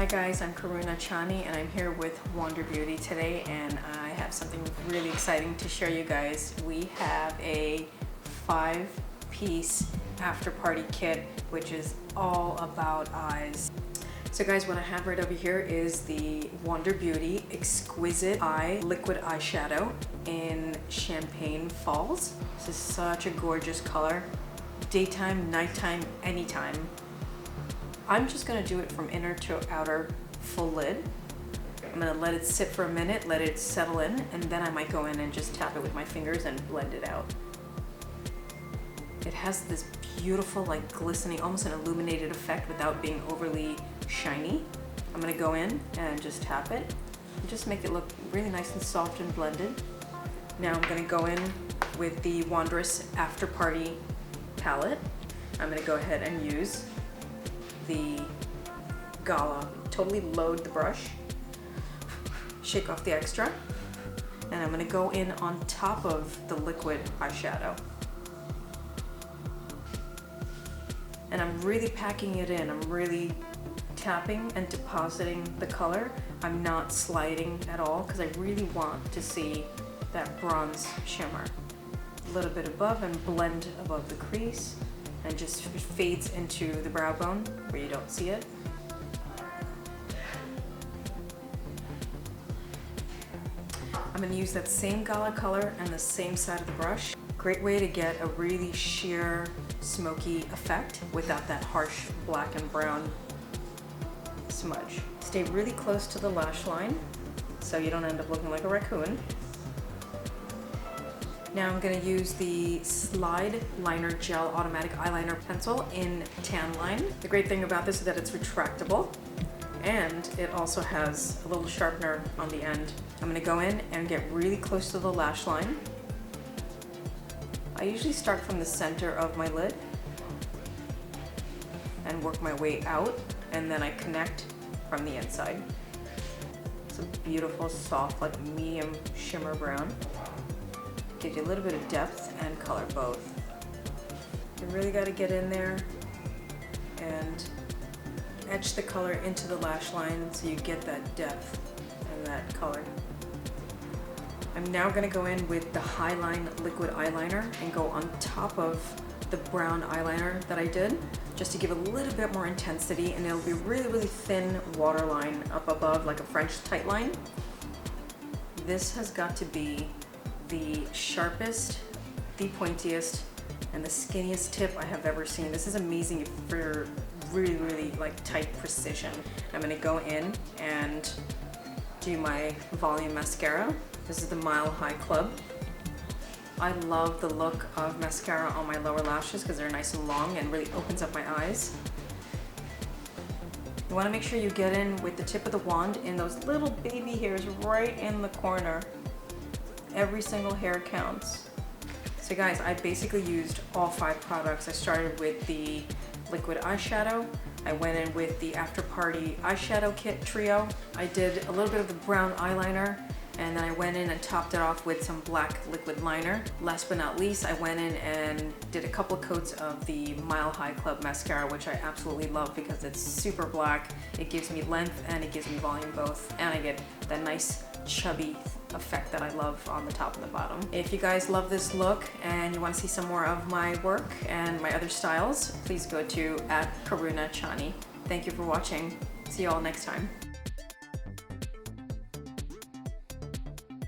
guys, I'm KARUNA CHANI and I'm here with Wonder Beauty today, and I have something really exciting to show you guys. We have a 5-piece after party kit which is all about eyes. So guys, what I have right over here is the Wonder Beauty Exquisite Eye Liquid Eyeshadow in Champagne Falls. This is such a gorgeous color. Daytime, nighttime, anytime. I'm just gonna do it from inner to outer full lid. I'm gonna let it sit for a minute, let it settle in, and then I might go in and just tap it with my fingers and blend it out. It has this beautiful, like glistening, almost an illuminated effect without being overly shiny. I'm gonna go in and just tap it and just make it look really nice and soft and blended. Now I'm gonna go in with the Wondrous After Party palette. I'm gonna go ahead and use the Gala, totally load the brush, shake off the extra, and I'm gonna go in on top of the liquid eyeshadow. And I'm really packing it in. I'm really tapping and depositing the color. I'm not sliding at all because I really want to see that bronze shimmer. A little bit above and blend above the crease, and just fades into the brow bone where you don't see it. I'm going to use that same Gala color and the same side of the brush. Great way to get a really sheer, smoky effect without that harsh black and brown smudge. Stay really close to the lash line so you don't end up looking like a raccoon. Now I'm going to use the Slide Liner Gel Automatic Eyeliner Pencil in Tan Line. The great thing about this is that it's retractable, and it also has a little sharpener on the end. I'm going to go in and get really close to the lash line. I usually start from the center of my lid and work my way out, and then I connect from the inside. It's a beautiful, soft, like medium shimmer brown. Gives you a little bit of depth and color both. You really got to get in there and etch the color into the lash line so you get that depth and that color. I'm now going to go in with the Highline Liquid Eyeliner and go on top of the brown eyeliner that I did, just to give a little bit more intensity, and it'll be really, really thin waterline up above, like a French tight line. This has got to be the sharpest, the pointiest, and the skinniest tip I have ever seen. This is amazing for really, really like tight precision. I'm gonna go in and do my volume mascara. This is the Mile High Club. I love the look of mascara on my lower lashes because they're nice and long and really opens up my eyes. You want to make sure you get in with the tip of the wand in those little baby hairs right in the corner. Every single hair counts. So guys, I basically used all 5 products. I started with the liquid eyeshadow. I went in with the After Party eyeshadow kit trio. I did a little bit of the brown eyeliner, and then I went in and topped it off with some black liquid liner. Last but not least, I went in and did a couple of coats of the Mile High Club mascara, which I absolutely love because it's super black. It gives me length and it gives me volume both, and I get that nice chubby effect that I love on the top and the bottom. If you guys love this look and you want to see some more of my work and my other styles, please go to @KARUNA CHANI. Thank you for watching. See you all next time.